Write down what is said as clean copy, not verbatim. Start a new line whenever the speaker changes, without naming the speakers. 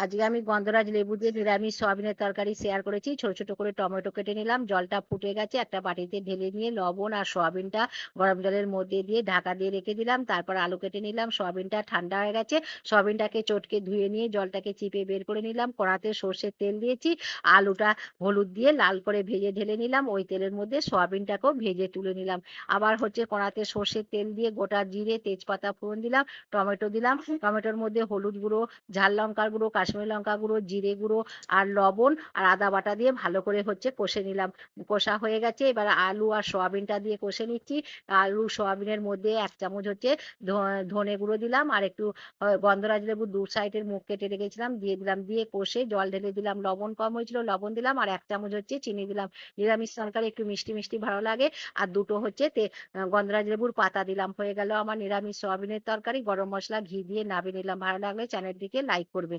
আজকে আমি গন্ধরাজ লেবু দিয়ে নিরামিষ সয়াবিনের তরকারি শেয়ার করেছি। ছোট, ছোট করে টমেটো কেটে নিলাম। জলটা ফুটে গেছে। একটা বাটিতে ঢেলে নিয়ে লবণ আর সয়াবিনটা গরম জলের মধ্যে দিয়ে ঢাকা দিয়ে রেখে দিলাম। তারপর আলু কেটে নিলাম। সয়াবিনটা ঠান্ডা হয়ে গেছে। সয়াবিনটাকে চটকে ধুয়ে নিয়ে জলটাকে চিপে বের করে নিলাম। কড়াতে সর্ষের তেল দিয়েছি। আলুটা হলুদ দিয়ে লাল করে ভেজে ঢেলে নিলাম। ওই তেলের মধ্যে সয়াবিনটাকেও ভেজে তুলে নিলাম। আবার কড়াতে সর্ষের তেল দিয়ে গোটা জিরে, তেজপাতা ফোড়ন দিলাম। টমেটো দিলাম। টমেটোর মধ্যে হলুদ গুঁড়ো, ঝাল লঙ্কার গুঁড়ো, কাশ্মীরি লঙ্কা গুঁড়ো, জিরে গুঁড়ো আর লবণ আর আদা বাটা দিয়ে ভালো করে কষে নিলাম। কষা হয়ে গেছে। এবার আলু আর সয়াবিনটা দিয়ে কষে নিচ্ছি। আলু সয়াবিনের মধ্যে ১ চামচ ধনে গুঁড়ো দিলাম আর একটু গন্ধরাজ লেবুর ২ সাইডের মুখ কেটে রেখেছিলাম দিয়ে দিলাম। দিয়ে কষে জল ঢেলে দিলাম। লবণ কম হয়েছিল লবণ দিলাম আর ১ চামচ চিনি দিলাম। নিরামিষ তরকারি একটু মিষ্টি, মিষ্টি ভালো লাগে। আর দুটো গন্ধরাজ লেবুর পাতা দিলাম। হয়ে গেল আমার নিরামিষ সয়াবিনের তরকারি। গরম মসলা, ঘি দিয়ে নামিয়ে নিলাম। ভালো লাগলে চ্যানেলটিকে লাইক করবেন।